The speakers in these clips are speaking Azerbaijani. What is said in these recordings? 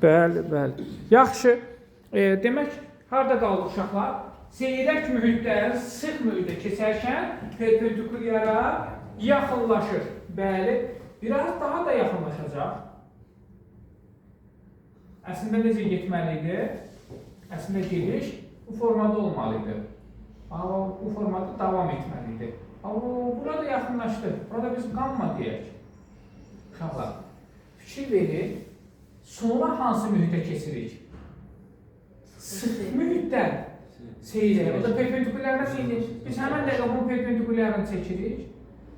Bəli, bəli. Yaxşı. Demək, harda qaldıq uşaqlar? Seyrək mühitdən sıx mühitə keçərkən perpendikulyara yaxınlaşır. Bəli. Biraz daha da yaxınlaşacaq. Əslində necə getməliydi? Əslində gediş bu formada olmalıydı. Amma bu formada davam etməliydi. Amma burada yaxınlaşdı. Burada biz qamma deyək. Uşaqlar, fikir verir. Sonra hansı mühitə keçirik? Sıx mühitdən seyrək. O da perpendikulyarına seyrək. Biz həmən dəqiqə bunun perpendikulyarını çəkirik.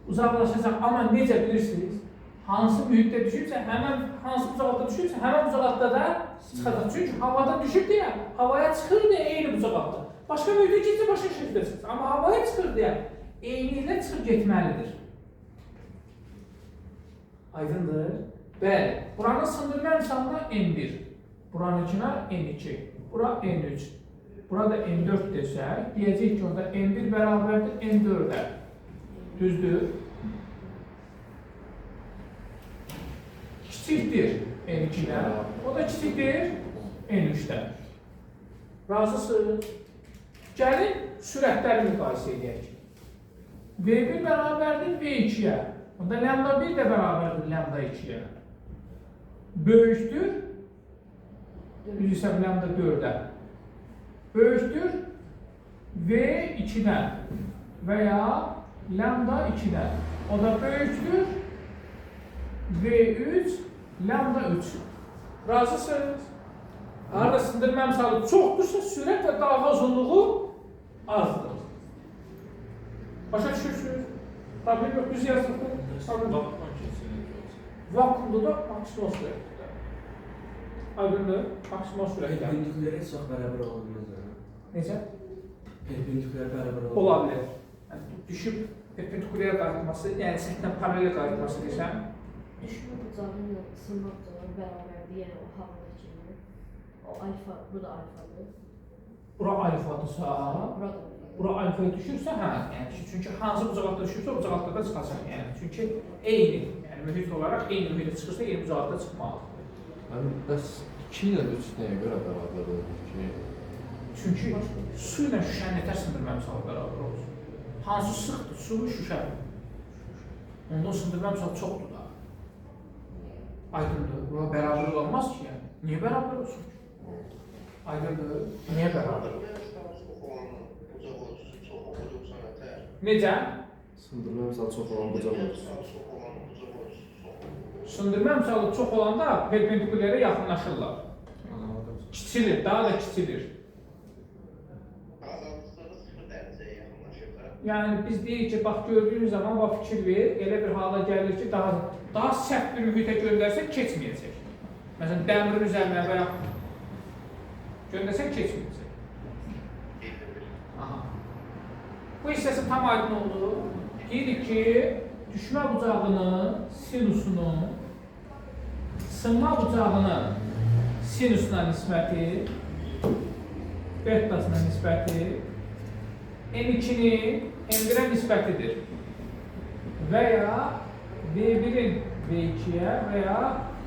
Uzaqlaşacaq. Amma necə bilirsiniz? Hansı mühitdə düşürsə, həmən hansı bucaqda düşürsə, həmən bucaqda da çıxacaq. Çünki havada düşür deyə, havaya çıxır deyə eyni bucaqda. Başqa mühitə keçsə, başqa şəkildə çıxır. Amma havaya çıxır deyə, eyni ilə çıxıb getməlidir. Aydındır? Bəli. Buranın sındırma misalına N1. Buranınkına N2. Bura N3. Burada N4 desək, deyəcək ki, orada N1 bərabərdir N4-ə. Düzdür? Kiçikdir N2-də. O da kiçikdir N3-də. Razısınız? Gəlin, sürətləri müqayisə edək. V1 bərabərdir V2-yə. Onda lambda 1 də bərabərdir lambda 2-yə. Böyükdür, üzrə lambda 4-ə. Böyükdür V2-dən və ya lambda 2-dən. O da böyükdür V3, lambda 3. Razısınız? Arada sındırma misalı çoxdursa, sürət və dalğa uzunluğu azdır. Başa düşürsünüz? Problem yox, düz yazılıqdır. Vakumda da maksimal sürətdir. Aydındır, maksimal sürətdir. Perpendikulyara heç vaxt bərabər ola bilməz. Necə? Perpendikulyara bərabər ola Ola bilər. Yəni, düşüb perpendikulyara qayıtması, yəni səthdən paralel qayıtması desəm. Düşmə bucağıyla sınma bucağı bərabərdir, yəni o havadakı. O alfa, bu da alfadır. Bura alfadırsa, bura alfaya düşürsə, hə, yəni çünki hansı bucaqda düşürsə, o bucaqda da çıxacaq, yəni çünki eyni, yəni mühit olaraq eyni mühitə çıxırsa, eyni bucaqda çıxmalıdır. Yəni, bəs 2 ilə 3 nəyə görə bərabər olur ki? Çünki su ilə şüşənin nətər sındırma misalı bərabər olsun. Hansı sıxdır, su mu şüşə? Onda o sındırma misalı çoxdur da. Aydındır, bura bərabər olmaz ki, yəni. Niyə bərabər olsun ki? Aydındır, niyə bərabər olur? Necə? Sındırma misalı çox olan bucaq olur. Sındırma misalı çox olanda perpendikulyara yaxınlaşırlar. Kiçilir, daha da kiçilir. Yəni biz deyirik ki, bax gördüyünüz zaman bax fikir ver, elə bir hala gəlir ki, daha sərt bir mühitə göndərsək keçməyəcək. Məsələn, dəmirin üzərinə və ya göndərsək keçməyəcək. Aha. Bu hissəsi tam aydın oldu. Deyirik ki, düşmə bucağının sinusunun sınma bucağının sinusuna nisbəti, bettasına nisbəti N2-nin M1-ə nisbətidir. Və ya V1-in V2-yə və ya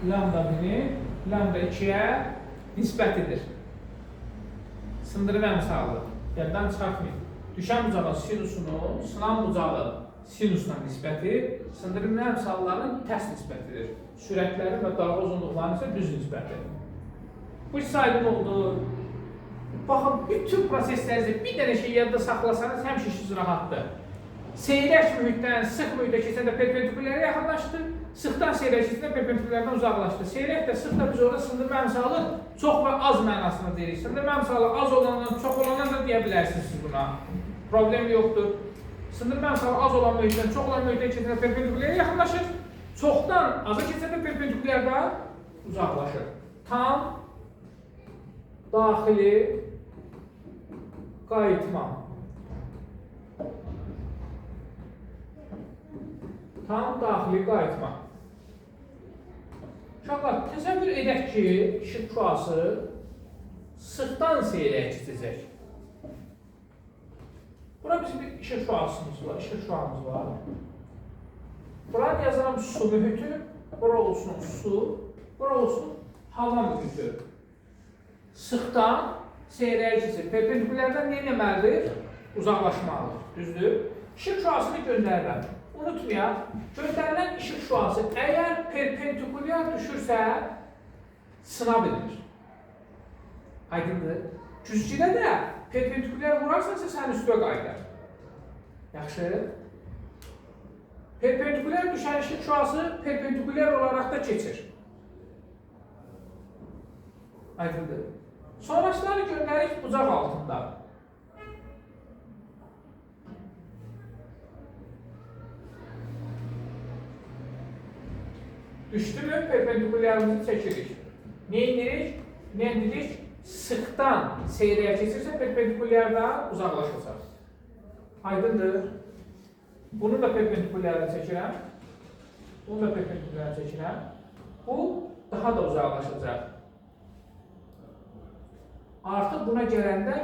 lambda 1-in lambda 2-yə nisbətidir. Sındırma misalı. Yaddan çıxartmayın. Düşən bucağın sinusunun sınan bucağın sinusuna nisbəti, sındırma misallarının tərs nisbətidir. Sürətlərin və dalğa uzunluqlarının isə düz nisbəti. Bu hissə aydın oldu. Baxın, bütün proseslərinizdə bir dənə şey yadda saxlasanız həmişə işiniz rahatdır. Seyrək mühitdən sıx mühitə keçəndə perpendikulyara yaxınlaşdı, sıxdan seyrək keçəndə perpendikulyardan uzaqlaşdı. Seyrək də sıx da biz orada sındırma misalı çox və az mənasını deyirik. Sındırma misalı az olandan, çox olandan da deyə bilərsiniz siz buna. Problem yoxdur. Sındırma misalı az olan mühitdən, çox olan mühitə keçəndə perpendikulyara yaxınlaşır. Çoxdan aza keçəndə perpendikulyarda uzaqlaşır. Tam daxili qayıtma. Tam daxili qayıtma. Uşaqlar, təsəvvür edək ki, işıq şüası sıxdan seyrək keçəcək. Bura bizim bir işıq şüasımız var, işıq şüamız var. Buraya yazılan su mühiti, bura olsun su, bura olsun hava mühiti. Sıxdan seyrəyicisi perpendikulərdən nə etməlidir? Uzaqlaşmalıdır. Düzdür? İşıq şüasını göndərirəm. Unutmayaq, göndərilən işıq şüası əgər perpendikulyar düşürsə, sına bilir. Aydındır. Güzgüdə də perpendikulyar vurarsansa sən üstə qayıdar. Yaxşı. Perpendikulyar düşən işıq şüası perpendikulyar olaraq da keçir. Aydındır. Sonrasıları göndərik bucaq altında. Düşdü mü perpendikulyarımızı çəkirik. Ne indirik? Ne indirik? Sıxdan seyrəyə keçirsə perpendikulyardan uzaqlaşacaq. Aydındır. Bunu da perpendikulyarını çəkirəm. Bunu da perpendikulyarını çəkirəm. Bu daha da uzaqlaşacaq. Artıq buna gələndə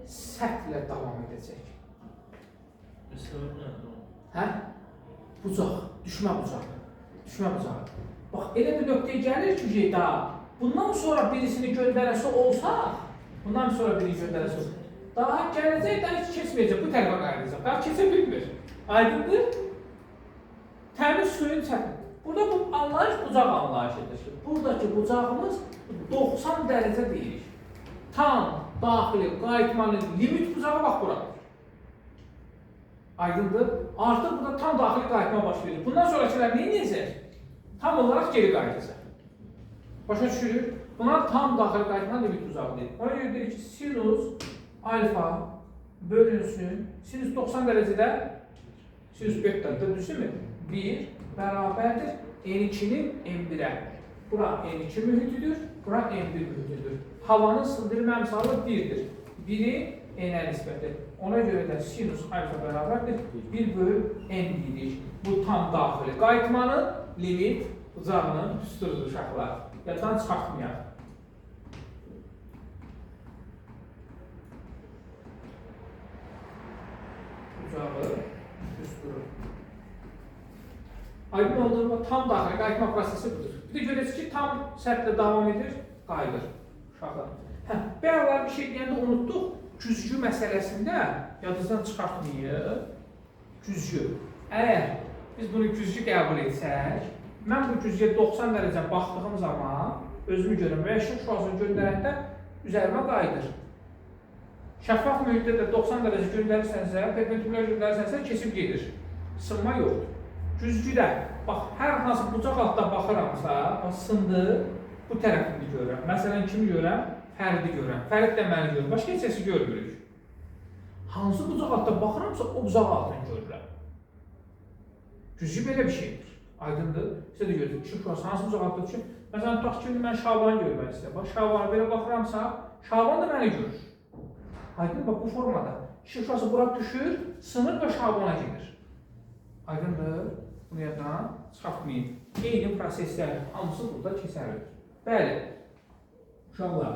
səthlə davam edəcək. Hə? Bucaq, düşmə bucağı. Düşmə bucağı. Bax, elə bir nöqtəyə gəlir ki, bundan sonra birisini göndərəsi olsa, daha gələcək, daha heç keçməyəcək, bu tərəfə qayıdacaq, daha keçə bilmir. Aydındır? Təmiz suyun səthi. Burada bu anlayış bucaq anlayışıdır. Buradakı bucağımız 90 dərəcə deyirik. Tam, daxili, qayıtmanın limit bucağı bax bura. Aydındır? Artıq burada tam daxili qayıtma baş verir. Bundan sonrakılar nə edəcək? Tam olaraq geri qayıdacaq. Başa düşürük? Buna tam daxili qayıtma limit bucağı deyil. Ona görə deyir ki, sinus alfa bölünsün. Sinus 90 dərəcədə sinus bettadır, düzdürmü? 1 bərabərdir N2-nin M1-ə. Bura N2 mühitidir, bura M1 mühitidir. Havanın sındırma əmsalı 1-dir. 1-i N-ə nisbətdir. Ona görə də sinus alfa bərabərdir 1 bölü N deyirik. Bu tam daxili qayıtmanın limit bucağının üstüdür uşaqlar. Yaddan çıxartmayaq. Bucağı üstüdür. Aydın olduğunda tam daxili qayıtma prosesi budur. Bir də görəcək ki, tam sərtlə davam edir, qayıdır. Uşaqlar. Bəyalar bir şey deyəndə unutduq. Güzgü məsələsində yadınızdan çıxartmayıq. Güzgü. Əgər biz bunu güzgü qəbul etsək, mən bu güzgüyə 90 dərəcə baxdığım zaman özümü görürüm və işıq şüasını göndərəndə üzərimə qayıdır. Şəffaf mühitdə də 90 dərəcə göndərirsənsə, perpendikulyar göndərirsənsə keçib gedir. Sınma yoxdur. Güzgüdə, bax, hər hansı bucaq altda baxıramsa, sındı, bu tərəfini görürəm. Məsələn, kimi görürəm? Fəridi görürəm. Fərid də məni görür. Başqa heç səsi görmürük. Hansı bucaq altda baxıramsa, o bucaq altını görürəm. Güzgü belə bir şeydir. Aydındır. Sizə də görürük. İşıq şüası hansı bucaq altda düşür? Məsələn, tutaq ki, mən Şabanı görmək istəyirəm. Bax, Şabanı belə baxıramsa, Şaban da məni görür. Aydın, bax, bu formada. İşıq şüası bura düşür, sınır və Şabana gedir. Aydındır. Bunu yaddan çıxartmayın. Eyni proseslər hamısı burada keçərlir. Bəli, uşaqlar,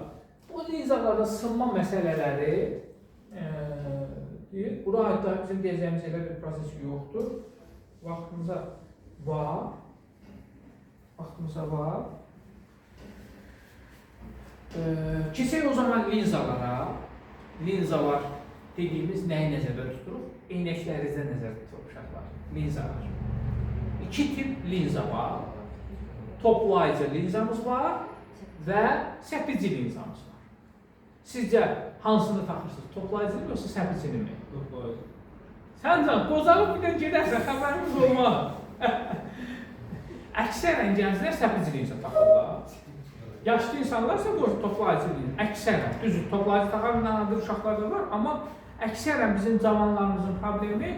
bu linzalarda sınma məsələləri deyil. Bura aid da bizim deyəcəyimiz elə bir proses yoxdur. Vaxtımıza var. Keçək o zaman linzalara. Linzalar dediyimiz nəyi nəzərdə tuturuq? Eynəklərinizə nəzərdə tuturuq uşaqlar. Linzalar. İki tip linza var. Toplayıcı linzamız var və səpici linzamız var. Sizcə hansını taxırsınız? Toplayıcını yoxsa səpicini mi? Toplayıcı. Sən can, qozalıb bir də gedərsən, xəbərimiz olmaz. Əksərən gənclər səpici linza taxırlar. Yaşlı insanlarsa toplayıcı linza. Əksərən, düzdür, toplayıcı taxan uşaqlar da var, amma əksərən bizim cavanlarımızın problemi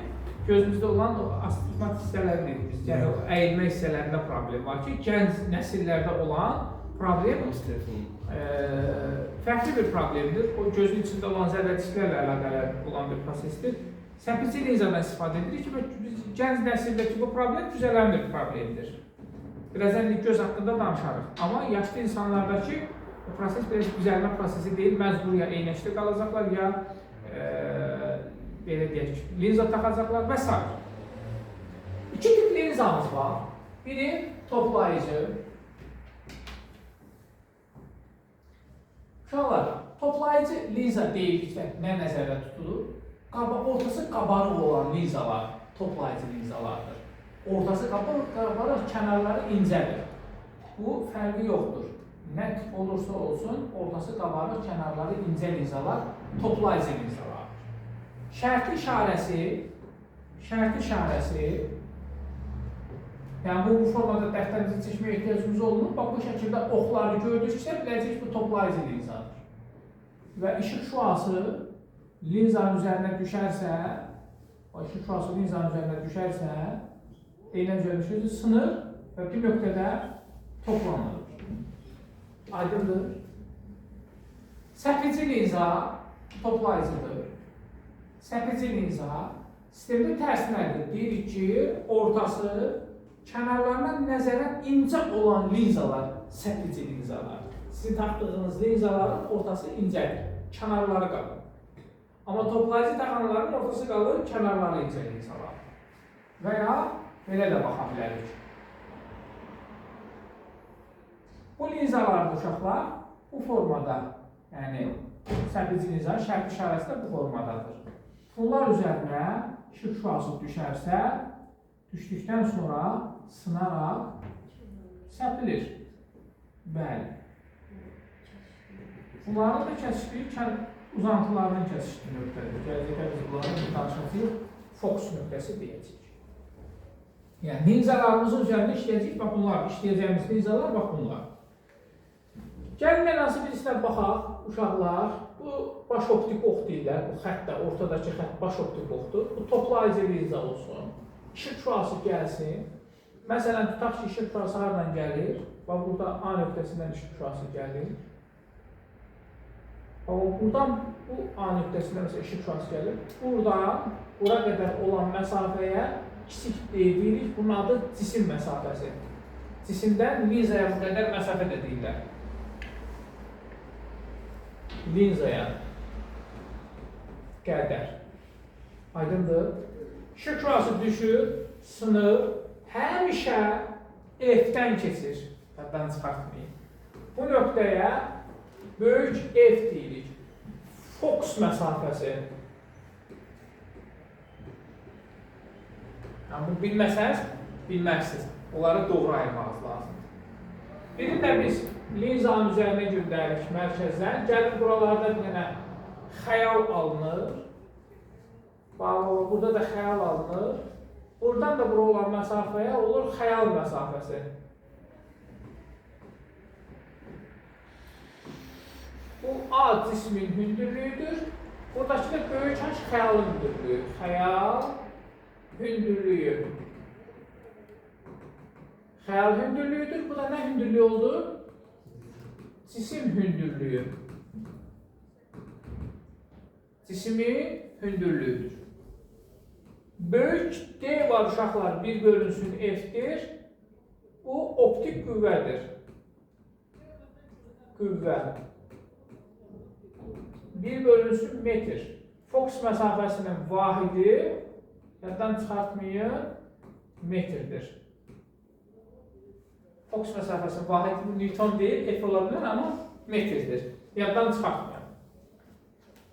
gözümüzdə olan astigmat hissələridir. Yəni, əyilmə hissələrində problem var ki, gənc nəsillərdə olan problem fərqli bir problemdir. O, gözün içində olan zərrəciklərlə əlaqələr olan bir prosesdir. Səpici linzadan istifadə edirik ki, gənc nəsildəki bu problem düzələn bir problemdir. Birazdan göz haqqında danışarıq. Amma yaşlı insanlardakı bu proses biraz düzəlmə prosesi deyil, məcbur ya eynəkdə qalacaqlar, ya belə deyək, linza taxacaqlar və s. İki tip linzamız var. Biri toplayıcı. Uşaqlar, toplayıcı linza deyilikdə nə nəzərdə tutulur? Ortası qabarıq olan linzalar toplayıcı linzalardır. Ortası qabarıq, kənarları incədir. Bu fərqi yoxdur. Nə tip olursa olsun, ortası qabarıq, kənarları incə linzalar toplayıcı linzalardır. Şərti işarəsi, yəni bu formada dəftərimizə çəkməyə ehtiyacımız olmur. Bax, bu şəkildə oxları gördüksə, biləcək bu toplayıcı linzadır. Və işıq şüası linzanın üzərinə düşərsə, eynək üzərinə düşərsə, sınır və bir nöqtədə toplanır. Aydındır. Səpici linza toplayıcıdır. Səpici linza sistemdə tərsinədir. Deyirik ki, ortası kənarlarından nəzərən incə olan linzalar səpici linzalar. Sizin taxdığınız linzaların ortası incədir, kənarları qalır. Amma toplayıcı taxanların ortası qalır, kənarları incə linzalar. Və ya belə də baxa bilərik. Bu linzalarda uşaqlar bu formada, yəni səpici linza, şərt işarəsi də bu formadadır. Bunlar üzərinə işıq şüası düşərsə, düşdükdən sonra sınaraq səpilir. Bəli. Bunların da kəsişdiyi uzantılarının kəsişdiyi nöqtədir. Gələcəkdə biz bunların danışacağıq, fokus nöqtəsi deyəcək. Yəni, linzalarımızın üzərində işləyəcək, bax bunlar, işləyəcəyimiz linzalar, bax bunlar. Gəlin ən hansı birisindən baxaq, uşaqlar. Bu baş optik ox deyirlər, bu xəttdə, ortadakı xətt baş optik oxdur. Bu toplayıcı linza olsun. İşıq şüası gəlsin. Məsələn, tutaq ki, işıq şüası haradan gəlir? Bax, burada A nöqtəsindən işıq şüası gəlir. Buradan bu A nöqtəsindən işıq şüası gəlir. Buradan, bura qədər olan məsafəyə kiçik deyirik. Bunun adı cisim məsafəsi. Cisimdən linzaya bu qədər məsafə də deyirlər. Linzaya qədər. Aydındır. İşıq şüası düşür, sınır, həmişə F-dən keçir. Yaddan çıxartmayın. Bu nöqtəyə böyük F deyirik. Fokus məsafəsi. Yəni, bu bilməzsiniz. Onları doğru ayırmağınız lazımdır. Bir də biz linzanın üzərinə göndəririk mərkəzdən. Gəlin, buralarda bir dənə xəyal alınır. Burada da xəyal alınır. Buradan da bura olan məsafəyə olur xəyal məsafəsi. Bu A cismin hündürlüyüdür. Buradakı da böyük haş xəyalın hündürlüyü. Xəyal hündürlüyü. Xəyal hündürlüyüdür. Bu da nə hündürlüyü oldu? Cisim hündürlüyü. Cismi hündürlüyüdür. Böyük D var uşaqlar, bir bölünsün F'dir. Bu optik qüvvədir. Qüvvə. Bir bölünsün metr. Fokus məsafəsinin vahidi, yaddan çıxartmayın, metrdir. Fokus məsafəsinin vahidi Newton deyil, F ola bilər, amma metrdir. Yaddan çıxartmayın.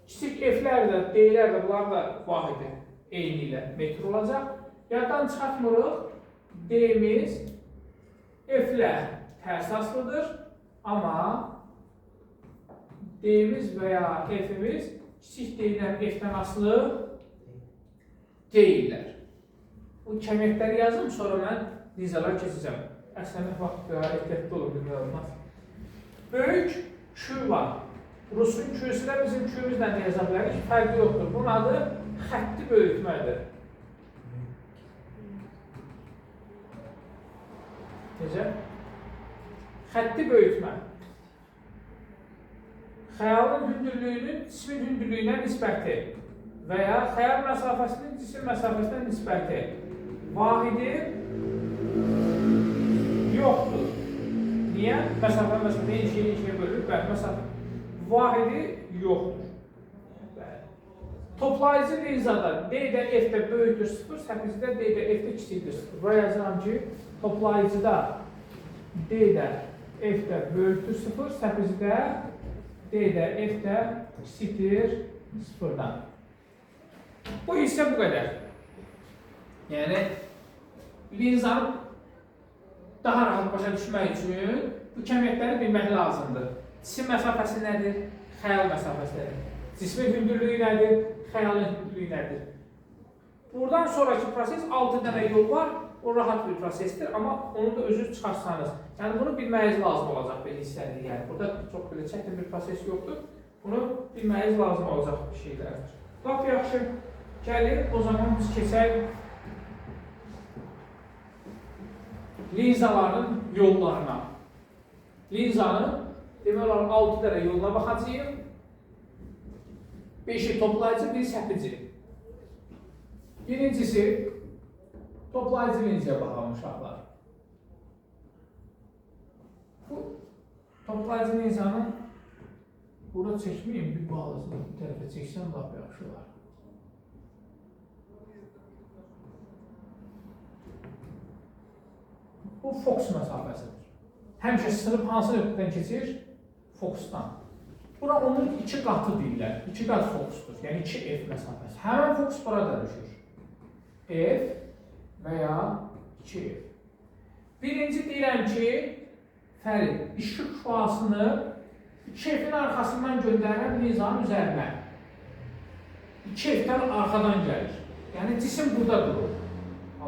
Kiçik F'lər də, D'lər də, bunlar da vahidi eyni ilə metr olacaq. Yaddan çıxartmırıq, D'miz F'lə tərs asılıdır, amma D'miz və ya F'imiz kiçik D'dən F'dən asılı deyirlər. Bu kəmiyyətləri yazım, sonra mən linzalar keçəcəm. Əslində vaxt ehtiyatlı olur, bilmək olmaz. Böyük Q var. Rusun Q'su da bizim Q'mizlə də yaza bilərik, fərqi yoxdur. Bunun adı xətti böyütmədir. Necə? Xətti böyütmə. Xəyalın hündürlüyünün cismin hündürlüyünə nisbəti və ya xəyal məsafəsinin cisim məsafəsinə nisbəti vahidi yoxdur. Niyə? Məsafə eyni bölür, məsafə vahidi yoxdur. Toplayıcı linzada D-də F-də böyükdür 0, səpicidə D-də F-də kiçikdir 0. Buraya yazıram ki, toplayıcıda D-də F-də böyükdür 0, səpicidə D-də, F-də kiçikdir 0-dan. Bu hissə bu qədər. Yəni, linzanı daha rahat başa düşmək üçün bu kəmiyyətləri bilmək lazımdır. Cisim məsafəsi nədir? Xəyal məsafəsidir. Cismin hündürlüyü nədir? Xəyalın hündürlüyü nədir? Buradan sonraki proses 6 dənə yol var. O rahat bir prosesdir, amma onu da özünüz çıxarsanız. Yəni, bunu bilməyiniz lazım olacaq belə hissədir. Yəni, burada çox belə çətin bir proses yoxdur. Bunu bilməyiniz lazım olacaq bir şeylərdir. Lap yaxşı, gəlir, o zaman biz keçək linzaların yollarına. Linzanın, demək olar, 6 dənə yoluna baxacağıq. 5-i toplayıcı, 1 səpici. Birincisi, toplayıcı linzaya baxalım uşaqlar. Bu toplayıcı linzanın burada çəkməyim, bir bağlasını bir tərəfə çəksəm lap yaxşı olar. Bu fokus məsafəsidir. Həmişə sınıb hansı nöqtədən keçir? Fokusdan. Bura onun 2 qatı deyirlər. 2 qat fokusdur. Yəni 2F məsafəsi. Həmən fokus burada düşür. F və ya 2F. Birinci deyirəm ki, Fərid, işıq şüasını 2F-in arxasından göndərən linzanın üzərinə. 2F-dən arxadan gəlir. Yəni cisim burada durur.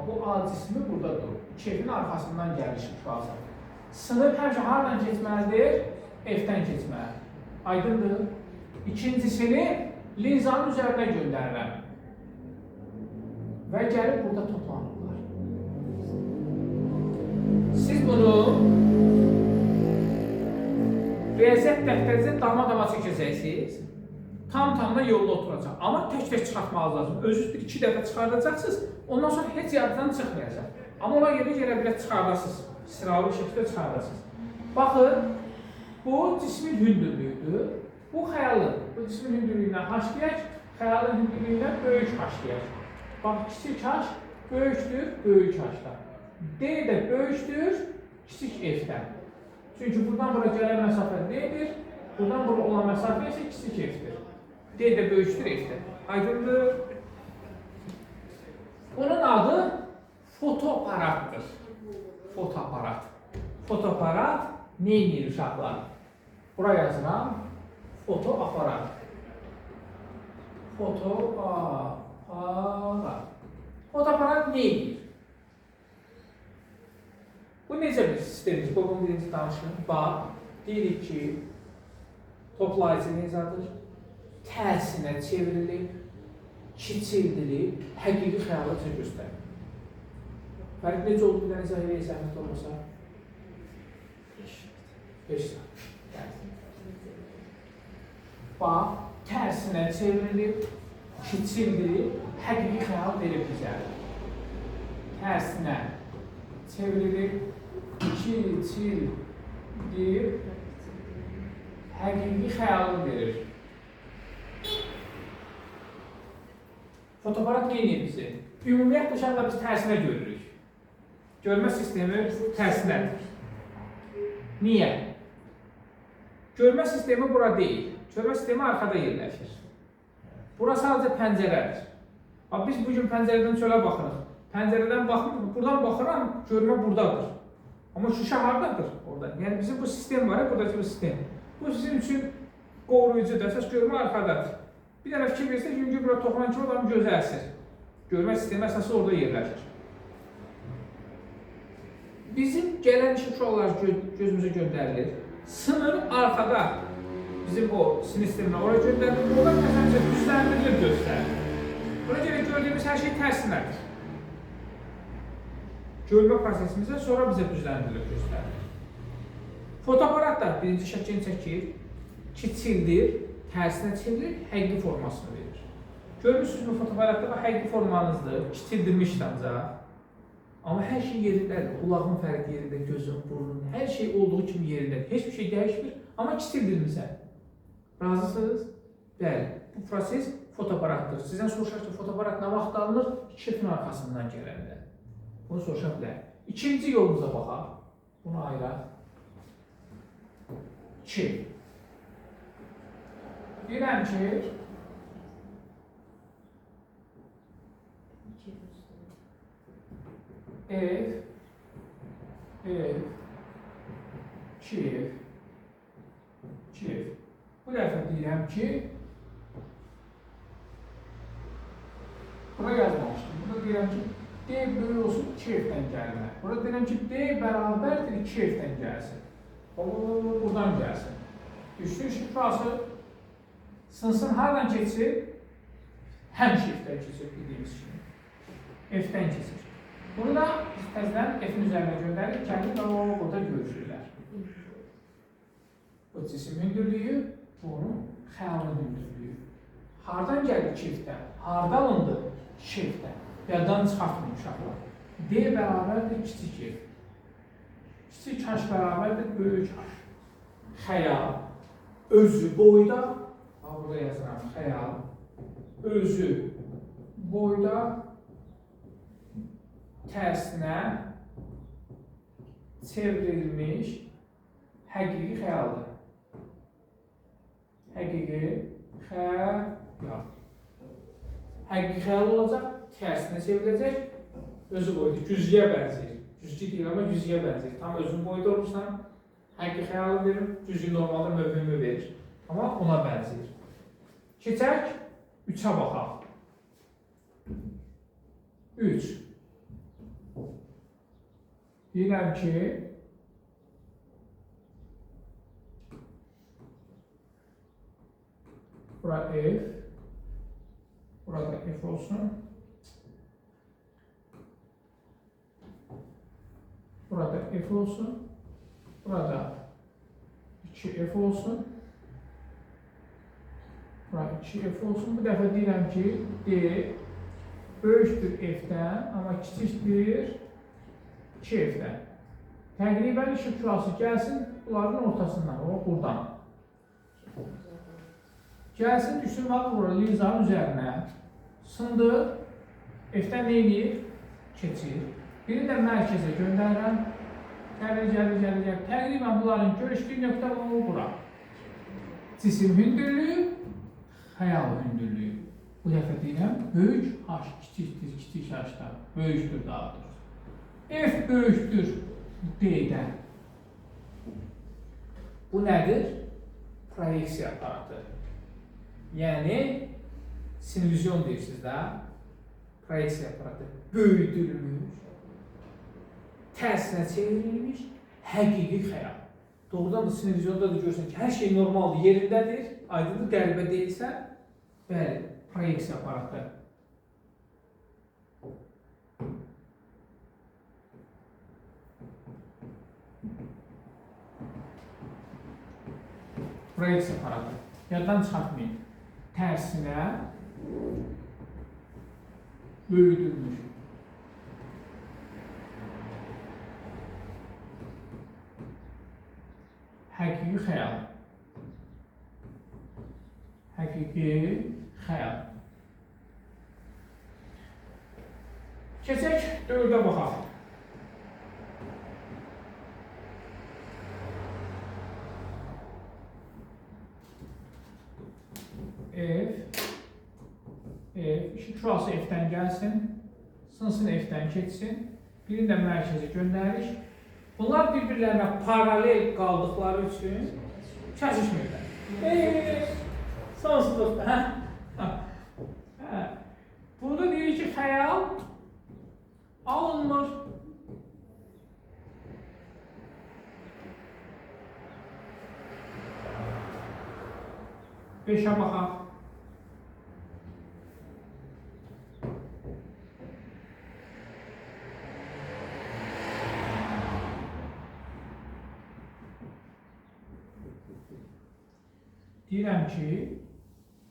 Bu A cismi burada durur. 2F-in arxasından gəlir işıq şüası. Sınıb həmişə haradan keçməlidir? F-dən keçməlidir. Aydındır. İkincisini linzanın üzərinə göndərirəm. Və gəlib burada toplanırlar. Siz bunu riyaziyyat dəftərinizə dama çəkəcəksiniz. Tam-tamına yolda oturacaq. Amma tək-tək çıxartmanız lazım. Özünüz 2 dəfə çıxardacaqsınız, ondan sonra heç yaddan çıxmayacaq. Amma ona yerə belə çıxardasınız. Sıralı şəkildə çıxardasınız. Baxın, bu cismin hündürlüyüdür. Bu xəyalın. Bu cismin hündürlüyündən H deyək, xəyalın hündürlüyündən böyük H deyək. Bax, kiçik H böyükdür, böyük H-dan. D də böyükdür, kiçik F-dən. Çünki buradan bura gələn məsafə D-dir, buradan bura olan məsafə isə kiçik F-dir. D də böyükdür F-dən. Aydındır. Bunun adı fotoaparatdır. Fotoaparat. Fotoaparat nə edir uşaqlar? Bura yazıram. Fotoaparat. Fotoaparat. Fotoaparat nə edir? Bu necə bir sistemdir? Bunun birinci danışın. Bax, deyirik ki, toplayıcı linzadır. Tərsinə çevrilir, kiçildirir, həqiqi xəyalacı göstərir. Fərid necə oldu bir dənə izah eləyə zəhmət olmasa? 5 saat. Bax, tərsinə çevrilir, kiçildirir, həqiqi xəyal verir bizə. Tərsinə çevrilir, kiçildirir, həqiqi xəyalı verir. Fotoaparat nə edir bizi? Ümumiyyətlə uşaqlar biz tərsinə görürük. Görmə sistemi tərsinədir. Niyə? Görmə sistemi bura deyil. Görmə sistemi arxada yerləşir. Bura sadəcə pəncərədir. Biz bugün pəncərədən çölə baxırıq. Pəncərədən baxırıq, buradan baxıram, görmə buradadır. Amma şüşə haradadır orada? Yəni bizim bu sistem var ya, buradakı bu sistem. Bu sizin üçün qoruyucudur, əsas görmə arxadadır. Bir dənə fikir versək, çünki bura toxunan ki, odanın gözü əsir. Görmə sistemi əsası orada yerləşir. Bizim gələn işıq şüaları gözümüzə göndərilir. Sınır arxada bizim o sinir sisteminə oraya göndərilir. Orada məsələn düzləndirilir göstərir. Buna görə gördüyümüz hər şey tərsinədir. Görmə prosesimizə sonra bizə düzləndirilir göstərir. Fotoaparat da birinci şəklini çəkir, kiçildir, tərsinə çevirir, həqiqi formasını verir. Görmüşsünüz mü fotoaparatda bu həqiqi formanızdır, kiçildirmişdir ancaq. Amma hər şey yerindədir, qulağın fərq yerində, gözün, burnun, hər şey olduğu kimi yerindədir. Heç bir şey dəyişmir, amma kiçildirmirsən. Razısınız? Bəli, bu proses fotoaparatdır. Sizdən soruşaq ki, fotoaparat nə vaxt alınır? 2F-in arxasından gələndə. Bunu soruşaq bilər. İkinci yolumuza baxaq. Bunu ayıraq. 2. Deyirəm ki, 2 üstü. ev, 2 ev. Bu dəfə deyirəm ki, bura yazmamışdım. Burada deyirəm ki, D böyük olsun 2 evdən gəlmə. Burada deyirəm ki, D bərabərdir 2 evdən gəlsin. Buradan gəlsin. Düşdür şifrası sınırsın haradan keçir? Həmişə F-dən keçir dediyimiz kimi. F-dən keçir. Bunu da biz təzələn F-in üzərinə göndərik, kəndi və burada görüşürlər. Bu cisim hündürlüyü, bunun xəyalın hündürlüyü. Hardan gəldi 2 F-dən? Harda alındı 2 F-dən? Yaddan çıxartmayın uşaqlar. D bərabərdir kiçik F. Kiçik H bərabərdir böyük H. Xəyal özü boyda, burada yazıram, xəyal özü boyda tərsinə çevrilmiş həqiqi xəyaldır. Həqiqi xəyal. Həqiqi xəyal olacaq, tərsinə çevriləcək, özü boyda, güzgüyə bənzəyir. Güzgü deyil, amma güzgüyə bənzəyir. Tam özün boyda olursan, həqiqi xəyalı verir, güzgü normalda mövhümü verir. Amma ona bənzəyir. Keçək, 3-ə baxaq. 3. Deyirəm ki, bura F, burada F olsun. Burada F olsun. Burada 2F olsun. Burada 2F olsun. Bu dəfə deyirəm ki, D böyükdür F-dən, amma kiçikdir 2F-dən. Təqribən işıq şurası gəlsin, bunların ortasından, o buradan. Gəlsin, düşsün, bax, burada linzanın üzərinə sındı, F-dən nə edir? Keçir. Biri də mərkəzə göndərirəm. Gəlir. Təqribən bunların görüşdüyü nöqtə o bura. Cisim hündürlüyü, xəyal hündürlüyü. Bu dəfə deyirəm, böyük H kiçikdir, kiçik H-dan, böyükdür daha doğrusu. F böyükdür D-dən. Bu nədir? Proyeksiya aparatı. Yəni, sinvizyon deyirsiniz də, proyeksiya aparatı böyüdülmüş, tərsinə çevrilmiş, həqiqi xəyal. Doğrudan da sinvizyonda da görürsən ki, hər şey normaldır, yerindədir, aydındır, qəribə deyilsə, bəli, proyeksiya aparatı. Proyeksiya aparatı. Yaddan çıxartmayın. Tərsinə böyüdülmüş. Həqiqi xəyal. Həqiqi xəyal. Keçək 4-ə baxaq. İşin şurası F-dən gəlsin, sınırsın F-dən keçsin, birini də mərkəzə göndəririk. Bunlar bir-birlərinə paralel qaldıqları üçün kəsişmirlər. Sonsuzluqda. Burada deyir ki, xəyal alınmır. Beşə baxaq. Deyirəm ki,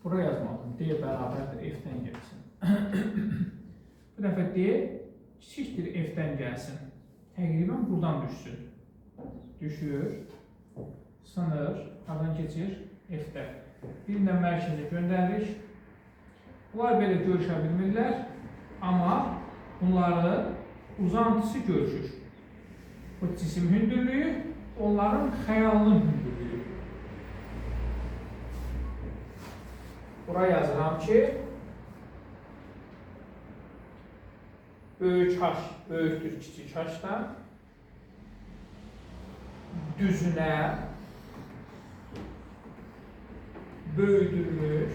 bura yazmalıyım. D bərabərdir F-dən gəlsin. Bu dəfə D kiçikdir F-dən gəlsin. Təqribən buradan düşsün. Düşür, sınır, aradan keçir F-də. Birindən mərkəzə göndəririk. Bunlar belə görüşə bilmirlər, amma bunların uzantısı görüşür. Bu cisim hündürlüyü, onların xəyalının hündürlüyü. Bura yazıram ki, böyük H böyükdür kiçik H-dan, düzünə böyüdülmüş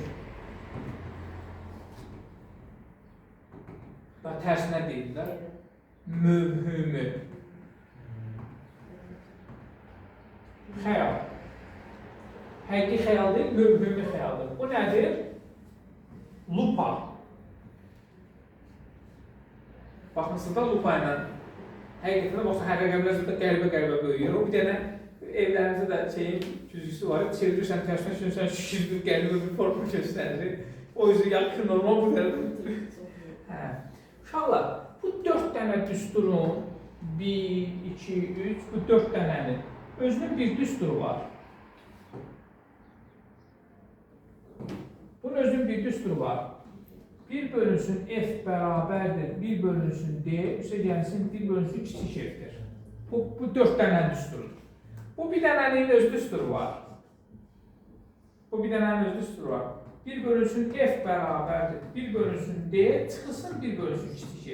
və tərsinə deyirlər, mövhümü xəyal. Həqiqi xəyal deyil, mövhümü xəyaldır. Bu nədir? Lupa. Baxmışsınız da lupa ilə həqiqətən baxsa hər rəqəmlər qəribə böyüyür. O bir dənə evlərimizdə də şeyin güzgüsü var. Çevirirsən tərsinə düşünürsən şişir qəribə bir forma göstərir. O yüzden yaxın normal bu dənə. Hə. Uşaqlar, bu 4 dənə düsturun 1, 2, 3, bu 4 dənənin özünün bir düsturu var. Bunun özünün bir düsturu var. 1 bölünsün f bərabərdir, 1 bölünsün d, üstə gəlsin 1 bölünsün kiçik f'dir. Bu 4 dənənin düsturudur. Bu bir dənənin öz düsturu var. Bu bir dənənin öz düsturu var. 1 bölünsün f bərabərdir, 1 bölünsün d, çıxılsın 1 bölünsün kiçik f.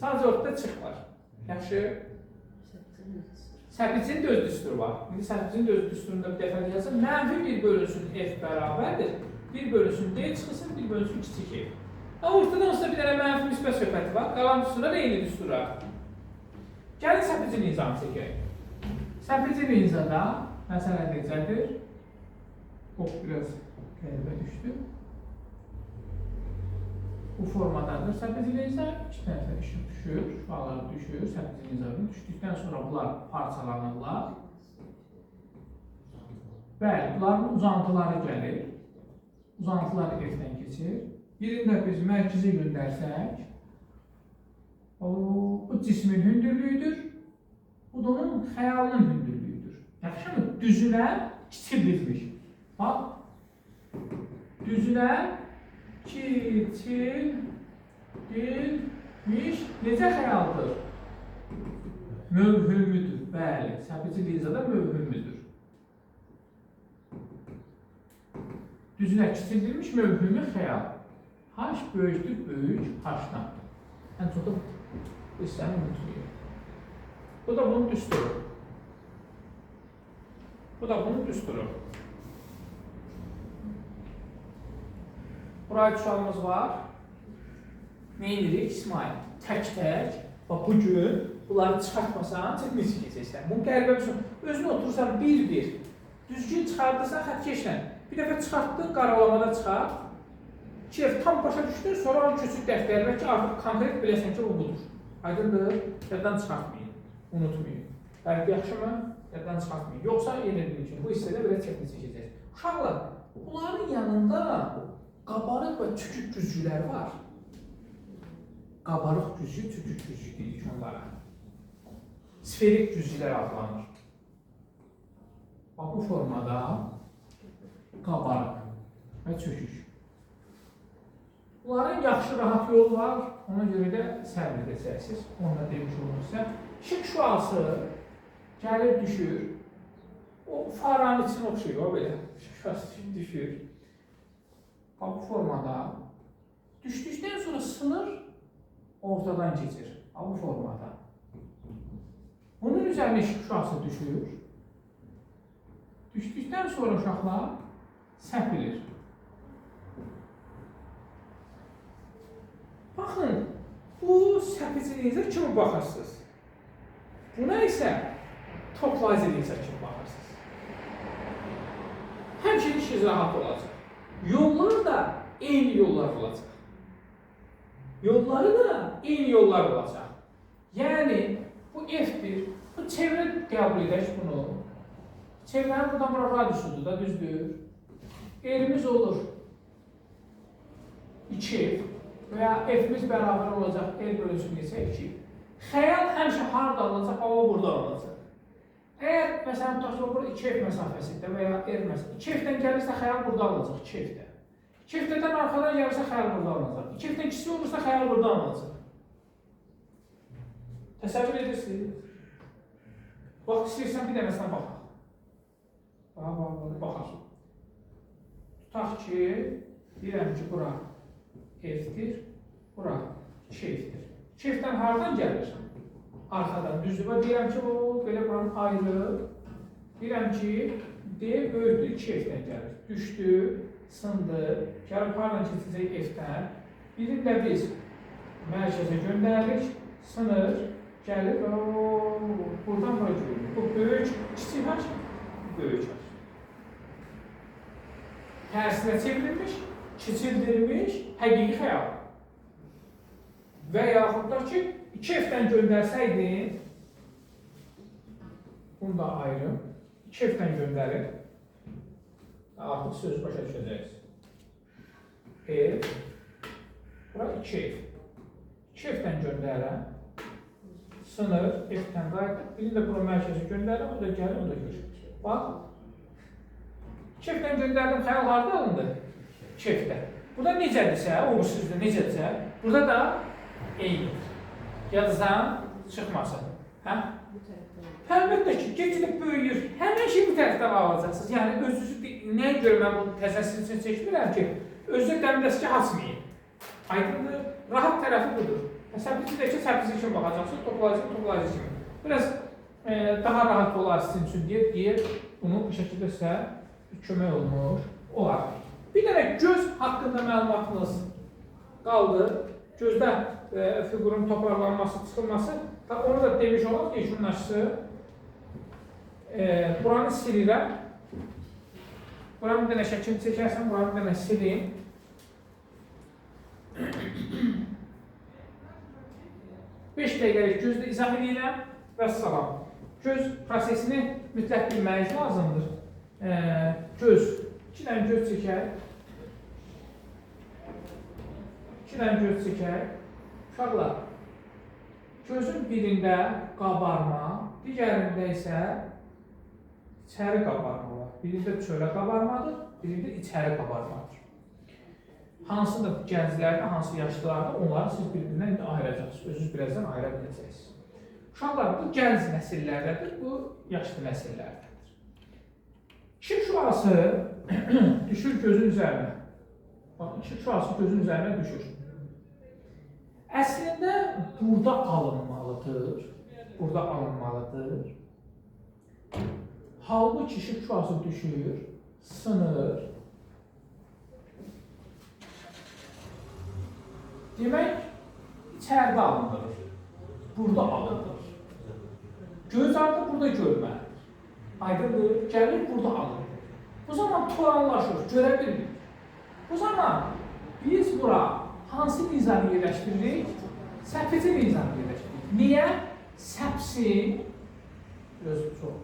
Sadəcə ortada çıx var. Yaxşı? Səpicinin də öz düsturu var. İndi səpicinin də öz düsturunda bir dəfə yazsın. Mənfi 1 bölünsün f bərabərdir, 1 bölünsün d, çıxılsın 1 bölünsün kiçik f. Ortada olsa bir dənə mənfi müsbət söhbəti var. Qalan düstura da eyni düstura. Gəlin səpici nizamı çəkək. Səpici nizada məsələ necədir? Biraz qəribə düşdü. Bu formadadır. Səpici nizam 2 tərəfə düşür, şualar düşür, səpici nizamı düşdükdən sonra bunlar parçalanırlar. Bəli, bunların uzantıları gəlir. Uzantılar F-dən keçir. Birində biz mərkəzi göndərsək, bu cismin hündürlüyüdür, bu da onun xəyalının hündürlüyüdür. Yaxşı mı? Düzülər kiçildilmiş. Bax, düzülər kiçildilmiş necə xəyaldır? Mövhümüdür. Bəli, səpici lizada mövhümüdür. Düzülər kiçildilmiş mövhümü xəyal. H böyükdür, böyük H-dan. Ən çox da bu hissəni unutmayın. Bu da bunun düsturu. Bu da bunun düsturu. Buraya sualımız var. Ne edirik İsmail? Tək-tək. Bu gün bunları çıxartmasan, çəkmisi keçəksən. Bunu qəribə bir şey. Özünü otursan bir-bir. Düzgün çıxardırsan xətkeşlə. Bir dəfə çıxartdın, qaralamada çıxart. Ki, tam başa düşdün, sonra onu küçük dəftərlə ki, artıq konkret biləsən ki, o budur. Aydındır, yaddan çıxartmayın, unutmayın. Bəlkə yaxşı mı? Yaddan çıxartmayın. Yoxsa yenə bilir ki, bu hissədə belə çəkini çəkəcək. Uşaqlar, bunların yanında qabarıq və tükük güzgüləri var. Qabarıq güzgü, tükük güzgü deyirik onlara. Sferik güzgülər adlanır. Bu formada qabarıq və çökük. Bunların yaxşı, rahat yolu var, ona görə də səbr edəcəksiniz. Onu da demiş olursa. İşıq şüası gəlir, düşür. O faranın içine oxşuyur, o belə. İşıq şüası düşür. Bu formada düşdükdən sonra sınır, ortadan keçir. Bu formada. Bunun üzerine işıq şüası düşür. Düşdükdən sonra uşaqlar səpilir. Baxın, bu səpiciliyinizə kimi baxırsınız. Buna isə toplayıcıliyinizə kimi baxırsınız. Həmçinin işiniz rahat olacaq. Yolları da eyni yollar olacaq. Yolları da eyni yollar olacaq. Yəni, bu F1, bu çevrə qəbul edək bunu. Çevrənin buradan bura radiusudur da, düzdür. Elimiz olur 2F. Veya F'miz bərabər olacaq, L bölünsün isə 2. Xəyal həmişə harada alınacaq, amma burada alınacaq. Əgər, məsələn, tutaq burada 2F məsafəsində və ya R məsafəsində, 2F-dən gəlirsə xəyal burada alınacaq, 2F-dən. 2F-dən arxadan gəlirsə xəyal burada alınacaq. 2F-dən kiçik olursa xəyal burada alınacaq. Təsəvvür edirsiniz? Bax, istəyirsən bir dənəsinə baxaq. Baxaq. Tutaq ki, Deyirəm ki, bura F-dir, bura 2F-dir. 2F-dən hardan gəlir? Arxadan düzdür. Və deyirəm ki, o belə buranın ayrı. Deyirəm ki, D böyükdür, 2F-dən gəlir. Düşdü, sındı, gəlib hardan keçəcək F-dən. Birində biz mərkəzə göndəririk, sınır, gəlir, buradan bura görülür. Bu böyük, kiçik H, böyük H. Tərsinə çevrilmiş, kiçildirilmiş, həqiqi xəyal. Və yaxud da ki, 2F-dən göndərsəydin, bunu da ayrı, 2F-dən göndərir, artıq söz başa düşəcəksiniz. F, bura 2F. 2F-dən göndərəm, sınır, F-dən qayıdır, birini də bura mərkəzi göndərəm, o da gəlir, o da görür. Bax, 2F-dən göndərdim, xəyal harada alındı? 2F-dən. Burada necədirsə, uğursuzdur, necədirsə, burada da eynidir. Yadınızdan çıxmasın. Hə? Əlbəttə ki, keçilib böyüyür. Həmin şey bu tərəfdən alacaqsınız. Yəni, özünüzü nəyə görə mən bu təsəssüs üçün çəkmirəm ki, özünü dəmdəski açmayın. Aydındır, rahat tərəfi budur. Səbizlikdəki səbizlik üçün baxacaqsınız, toplayıcı kimi. Biraz daha rahat olar sizin üçün deyə bunu bu şəkildə sizə kömək olmuş olar. Bir dənə göz haqqında məlumatınız qaldı. Gözdə fiqurun toparlanması, çıxılması. Onu da demiş olar ki, yekunlaşısı. Buranı silirəm. Buranı bir dənə şəkil çəkərsən, buranı bir dənə sileyim. Beş dəqiqəlik gözlə izah edirəm və salam. Göz prosesini mütləq bilməyiz lazımdır. Göz, 2 dənə göz çəkək. 2 dənə göz çəkək. Uşaqlar, gözün birində qabarma, digərində isə içəri qabarma var. Birində çölə qabarmadır, birində içəri qabarmadır. Hansı da gənclərdə, hansı yaşlılarda onları siz bir-birindən ayıracaqsınız. Özünüz birazdan ayıra biləcəksiniz. Uşaqlar, bu gənc nəsillərdədir, bu yaşlı nəsillərdədir. İşıq şüası düşür gözün üzərinə. Bax, işıq şüası gözün üzərinə düşür. Əslində, burada alınmalıdır. Burada alınmalıdır. Halbuki işıq şüası düşür, sınır. Demək, içəridə alınır. Burada alınır. Göz ardı burada görməlidir. Aydındır, gəlir burada alınır. Bu zaman toranlaşır, görə bilmirik. Bu zaman biz bura hansı nizamı yerləşdiririk? Səpsiz nizamı yerləşdiririk. Niyə? Səpsi, biraz çox,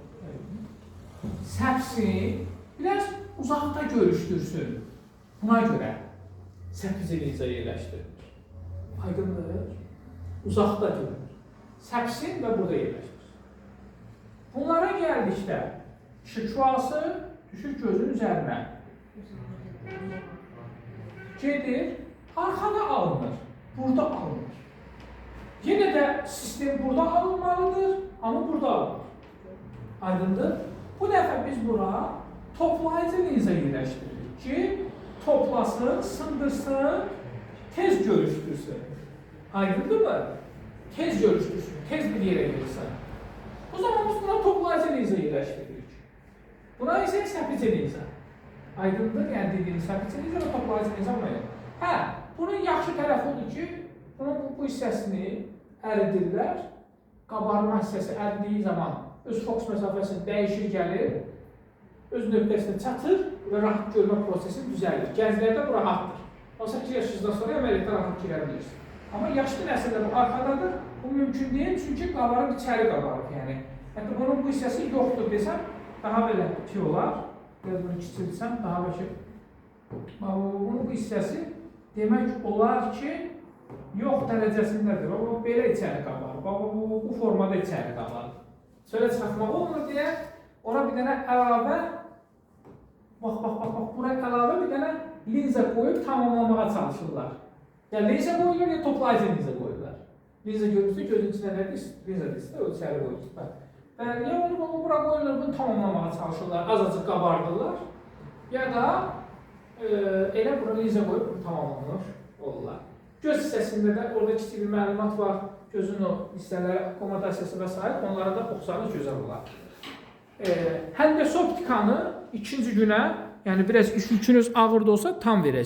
səpsi biraz uzaqda görüşdürsün. Buna görə səpsiz nizamı yerləşdirilir. Aydındır, uzaqda görünür. Səpsin və burada yerləşir. Bunlara gəldikdə işıq şüası düşür gözün üzərinə. Gedir, arxada alınır, burada alınır. Yenə də sistem burada alınmalıdır, amma burada alınır. Aydındır. Bu dəfə biz bura toplayıcı linza yerləşdiririk ki, toplasın, sındırsın, tez görüşdürsün. Aydındır mı? Tez görüşdürsün, tez bir yerə gelirsən. O zaman biz buna toplayıcı linza yerləşdiririk. Buna isə səpicə linza. Aydındır, yəni dediyimiz səpicə linza və toplayıcı linza buna yox. Hə, bunun yaxşı tərəfi odur ki, bunun bu hissəsini əridirlər. Qabarma hissəsi əridiyi zaman öz fokus məsafəsini dəyişir, gəlir, öz nöqtəsinə çatır və rahat görmə prosesini düzəlir. Gənclərdə bu rahatdır. 18 yaşından sonra əməliyyatda rahat girə bilirsiniz. Amma yaşlı nəsildə bu arxadadır, bu mümkün deyil, çünki qabarıq içəri qabarıq, yəni. Hətta bunun bu hissəsi yoxdur desəm, daha belə ki olar. Biraz bunu kiçilsəm, daha bəlkə. Bunun bu hissəsi demək olar ki, yox dərəcəsindədir. O, belə içəri qabarıq. Bu formada içəri qabarıq. Söylə çıxartmaq olmur deyə, ona bir dənə əlavə, bax, bura əlavə bir dənə linza qoyub tamamlamağa çalışırlar. Ya linza qoyulur, ya toplayıcı linza qoyurlar. Linza görürsün, gözün içində nədir? Linza deyilsə, o içəri qoyulur. Ya onu bura qoyulur, bunu tamamlamağa çalışırlar, az-azı qabardırlar. Ya da Elə bura linza qoyub tamamlanır olurlar. Göz hissəsində də orada kiçik bir məlumat var. Gözün o hissələri, akkommodasiyası və s. onlara da oxusanız gözəl olar. Həndəsə optikanı ikinci günə, yəni biraz yükünüz ağır da olsa tam verəcək.